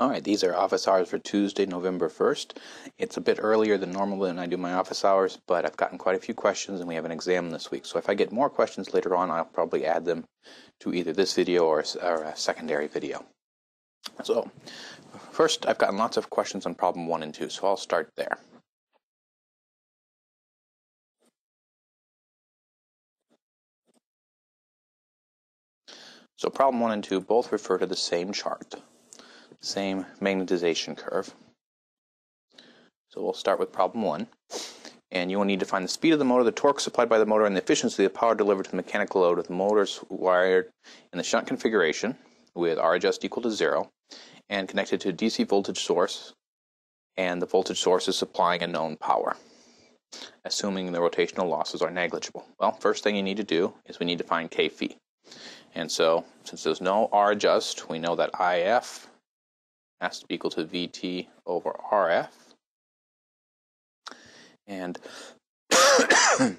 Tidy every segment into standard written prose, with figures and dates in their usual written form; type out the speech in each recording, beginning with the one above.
Alright, these are office hours for Tuesday, November 1st. It's a bit earlier than normal when I do my office hours, but I've gotten quite a few questions and we have an exam this week. So if I get more questions later on, I'll probably add them to either this video or a secondary video. So first, I've gotten lots of questions on problem 1 and 2, so I'll start there. So problem 1 and 2 both refer to the same chart, same magnetization curve. So we'll start with problem 1. And you will need to find the speed of the motor, the torque supplied by the motor, and the efficiency of the power delivered to the mechanical load with the motors wired in the shunt configuration with R adjust equal to 0 and connected to a DC voltage source, and the voltage source is supplying a known power, assuming the rotational losses are negligible. Well, first thing you need to do is we need to find K phi. And so, since there's no R adjust, we know that IF has to be equal to VT over RF. And that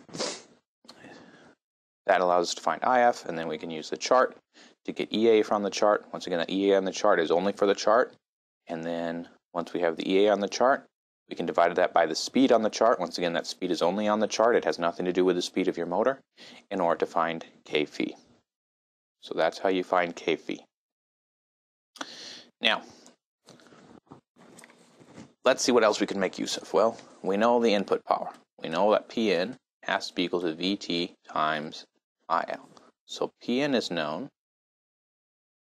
allows us to find IF, and then we can use the chart to get EA from the chart. Once again, the EA on the chart is only for the chart. And then once we have the EA on the chart, we can divide that by the speed on the chart. Once again, that speed is only on the chart. It has nothing to do with the speed of your motor in order to find K phi. So that's how you find K phi. Now, let's see what else we can make use of. Well, we know the input power. We know that Pn has to be equal to Vt times IL. So Pn is known,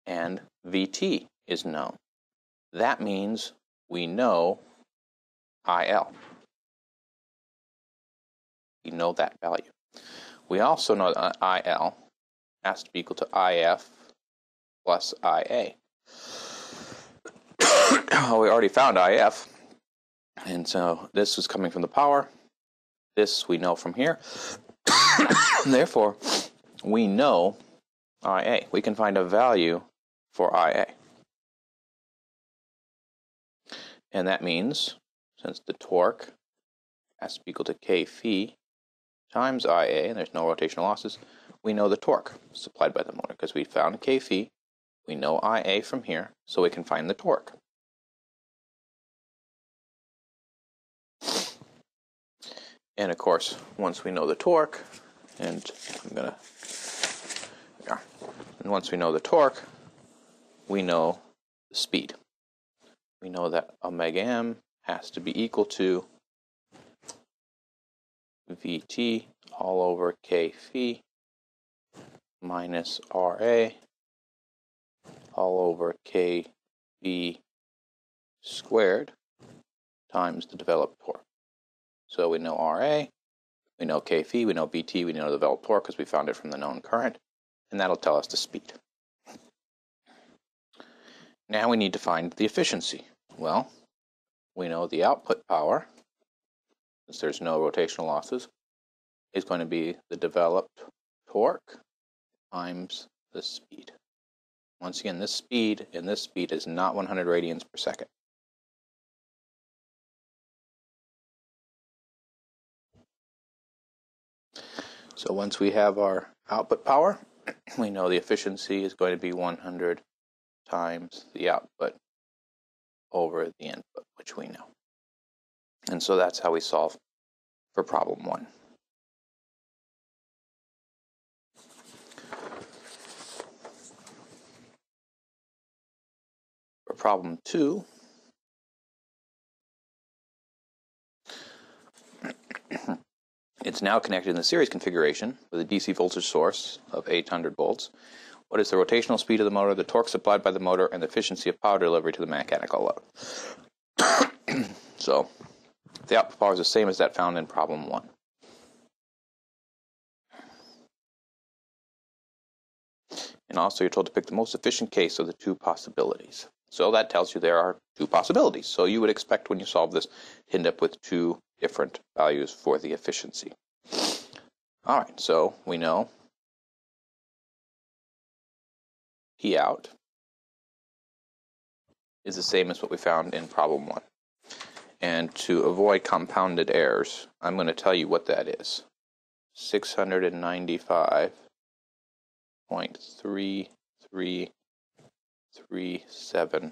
and Vt is known. That means we know IL. We know that value. We also know that IL has to be equal to IF plus IA. Well, we already found IF. And so this is coming from the power. This we know from here. Therefore, we know IA. We can find a value for IA. And that means, since the torque has to be equal to K phi times IA, and there's no rotational losses, we know the torque supplied by the motor. Because we found K phi, we know IA from here, so we can find the torque. And of course, once we know the torque, and once we know the torque, we know the speed. We know that omega m has to be equal to Vt all over K phi minus Ra all over Kv squared times the developed torque. So we know Ra, we know K phi, we know Vt, we know the developed torque because we found it from the known current, and that'll tell us the speed. Now we need to find the efficiency. Well, we know the output power, since there's no rotational losses, is going to be the developed torque times the speed. Once again, this speed and this speed is not 100 radians per second. So once we have our output power, we know the efficiency is going to be 100 times the output over the input, which we know. And so that's how we solve for problem 1. For problem 2, it's now connected in the series configuration with a DC voltage source of 800 volts. What is the rotational speed of the motor, the torque supplied by the motor, and the efficiency of power delivery to the mechanical load? So, the output power is the same as that found in problem 1. And also you're told to pick the most efficient case of the two possibilities. So that tells you there are two possibilities. So you would expect when you solve this to end up with two different values for the efficiency. All right, so we know P out is the same as what we found in problem 1. And to avoid compounded errors, I'm going to tell you what that is. 695.3337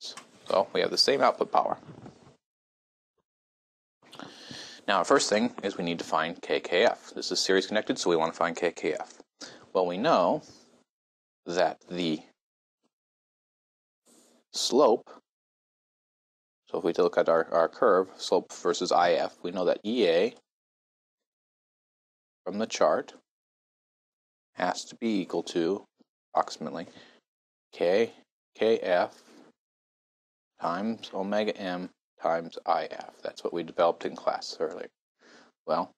resistance. So we have the same output power. Now, our first thing is we need to find KKF. This is series connected, so we want to find KKF. Well, we know that the slope, so if we look at our curve, slope versus IF, we know that EA from the chart has to be equal to approximately KF times omega m times IF. That's what we developed in class earlier. Well,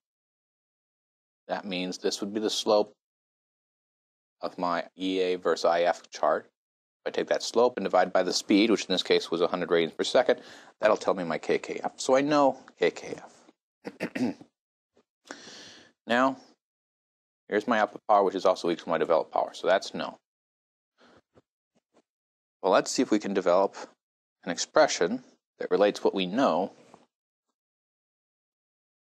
that means this would be the slope of my EA versus IF chart. If I take that slope and divide by the speed, which in this case was 100 radians per second, that'll tell me my KKF. So I know KKF. Now, here's my output power, which is also equal to my developed power. So that's no. Well, let's see if we can develop an expression that relates what we know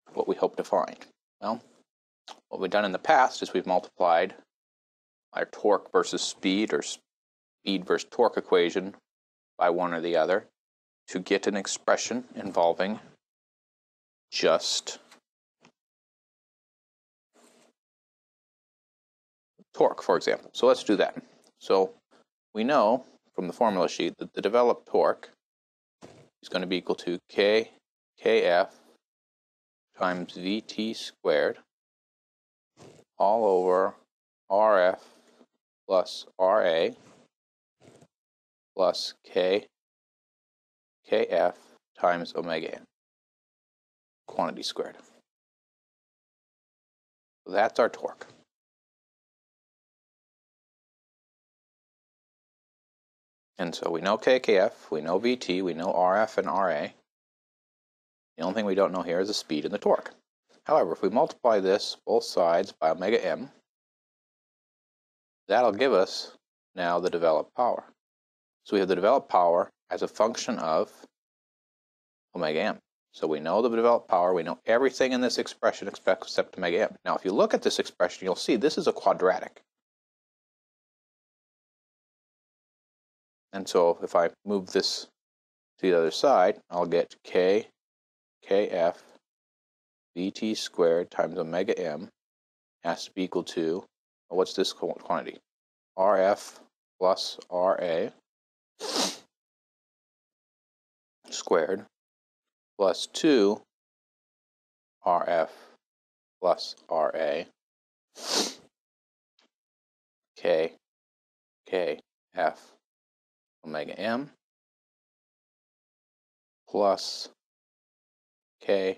to what we hope to find. Well, what we've done in the past is we've multiplied our torque versus speed, or speed versus torque equation by one or the other to get an expression involving just torque, for example. So let's do that. So we know from the formula sheet that the developed torque is going to be equal to KF times VT squared all over RF plus RA plus KF times omega n, quantity squared. So that's our torque. And so we know KKF, we know VT, we know RF and RA. The only thing we don't know here is the speed and the torque. However, if we multiply this, both sides, by omega m, that'll give us now the developed power. So we have the developed power as a function of omega m. So we know the developed power, we know everything in this expression except omega m. Now if you look at this expression, you'll see this is a quadratic. And so if I move this to the other side, I'll get KF VT squared times omega m has to be equal to, what's this quantity? RF plus RA squared plus 2 RF plus RA KF omega m plus KF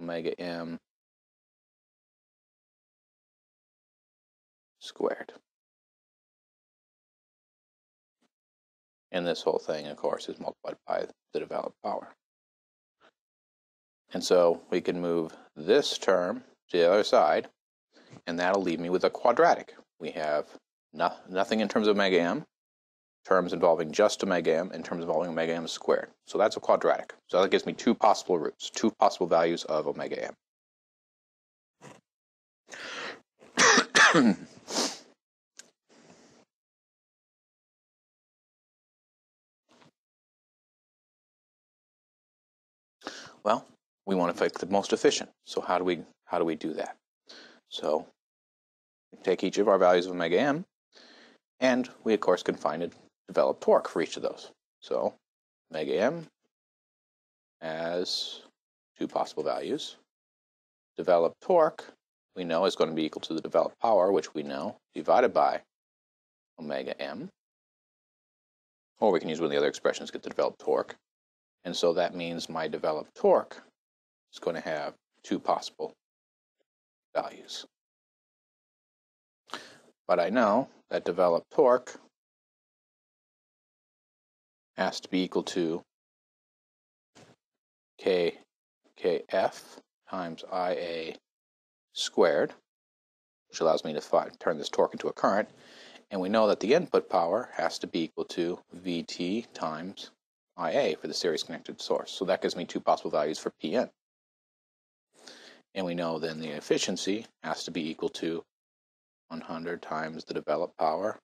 omega m squared. And this whole thing, of course, is multiplied by the developed power. And so we can move this term to the other side, and that'll leave me with a quadratic. We have nothing in terms of omega m, terms involving just omega m, and terms involving omega m squared. So that's a quadratic. So that gives me two possible roots, two possible values of omega m. Well, we want to make the most efficient. So how do we do that? So we take each of our values of omega m, and we of course can find a developed torque for each of those. So omega m as two possible values. Developed torque we know is going to be equal to the developed power, which we know, divided by omega m. Or we can use one of the other expressions to get the developed torque. And so that means my developed torque is going to have two possible values. But I know that developed torque has to be equal to KF times IA squared, which allows me to turn this torque into a current. And we know that the input power has to be equal to VT times IA for the series connected source. So that gives me two possible values for Pn. And we know then the efficiency has to be equal to 100 times the developed power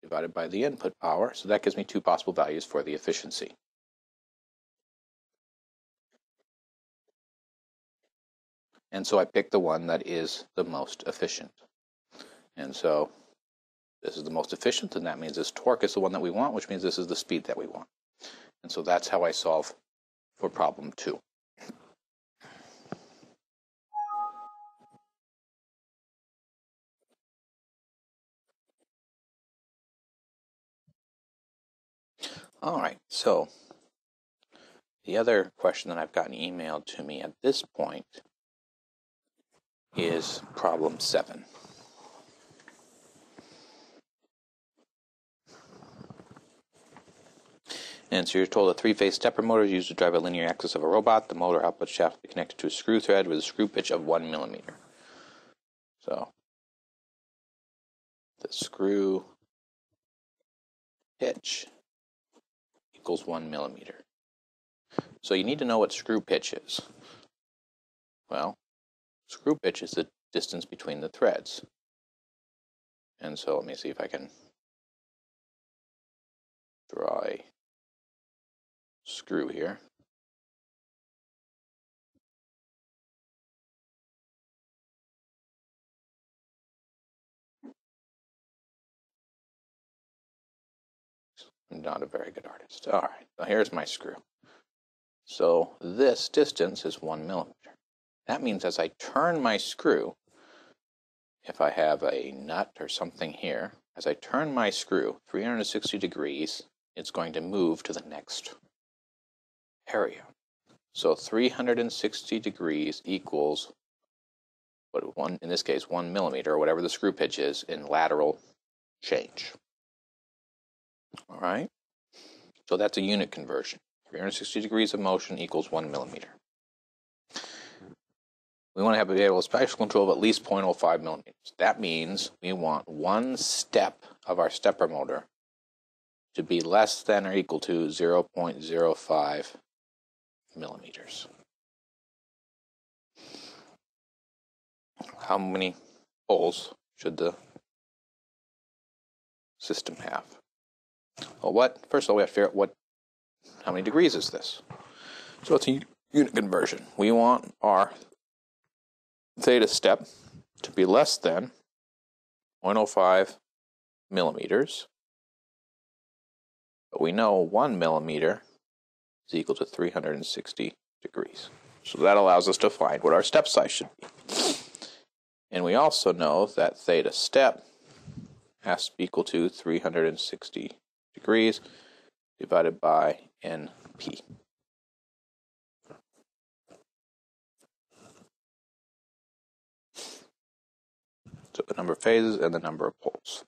divided by the input power. So that gives me two possible values for the efficiency. And so I picked the one that is the most efficient. And so this is the most efficient, and that means this torque is the one that we want, which means this is the speed that we want. And so that's how I solve for problem 2. All right, so the other question that I've gotten emailed to me at this point is problem 7. And so you're told a 3-phase stepper motor is used to drive a linear axis of a robot. The motor output shaft will be connected to a screw thread with a screw pitch of 1 millimeter. So the screw pitch equals 1 millimeter. So you need to know what screw pitch is. Well, screw pitch is the distance between the threads. And so let me see if I can draw a screw here. I'm not a very good artist. All right, so here's my screw. So this distance is 1 millimeter. That means as I turn my screw, if I have a nut or something here, as I turn my screw 360 degrees, it's going to move to the next area. So 360 degrees equals, in this case, 1 millimeter, or whatever the screw pitch is, in lateral change. All right? So that's a unit conversion. 360 degrees of motion equals 1 millimeter. We want to be able to spatial control of at least 0.05 millimeters. That means we want one step of our stepper motor to be less than or equal to 0.05 millimeters. How many poles should the system have? Well, first of all, we have to figure out how many degrees is this? So it's a unit conversion. We want our theta step to be less than 0.05 millimeters. But we know 1 millimeter is equal to 360 degrees. So that allows us to find what our step size should be. And we also know that theta step has to be equal to 360 degrees divided by NP. So the number of phases and the number of poles.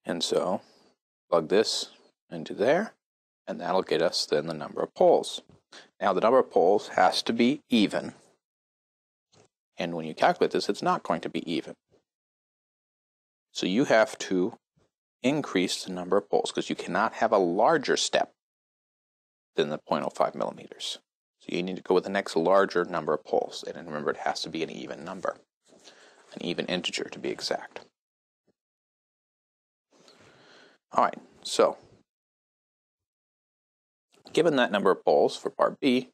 And so plug this into there, and that'll get us then the number of poles. Now the number of poles has to be even. And when you calculate this, it's not going to be even. So you have to increase the number of poles because you cannot have a larger step than the 0.05 millimeters. So you need to go with the next larger number of poles. And remember, it has to be an even number, an even integer to be exact. All right, so given that number of poles for part B,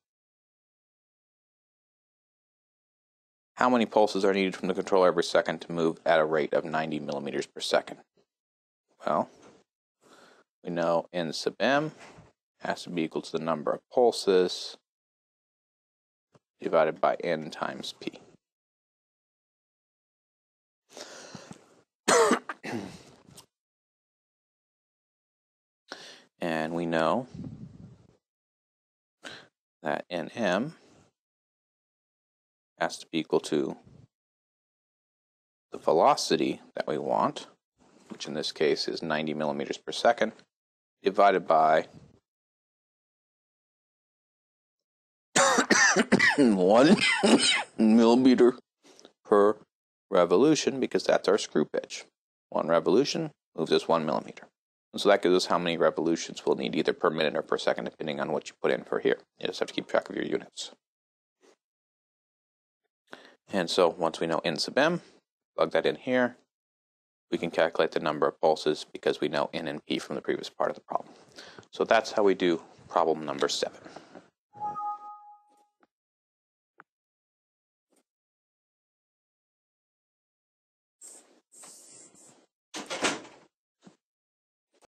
how many pulses are needed from the controller every second to move at a rate of 90 millimeters per second? Well, we know N sub m has to be equal to the number of pulses divided by N times P. And we know that Nm has to be equal to the velocity that we want, which in this case is 90 millimeters per second, divided by 1 millimeter per revolution, because that's our screw pitch. 1 revolution moves us 1 millimeter. And so that gives us how many revolutions we'll need either per minute or per second, depending on what you put in for here. You just have to keep track of your units. And so once we know N sub m, plug that in here, we can calculate the number of pulses because we know N and P from the previous part of the problem. So that's how we do problem number 7.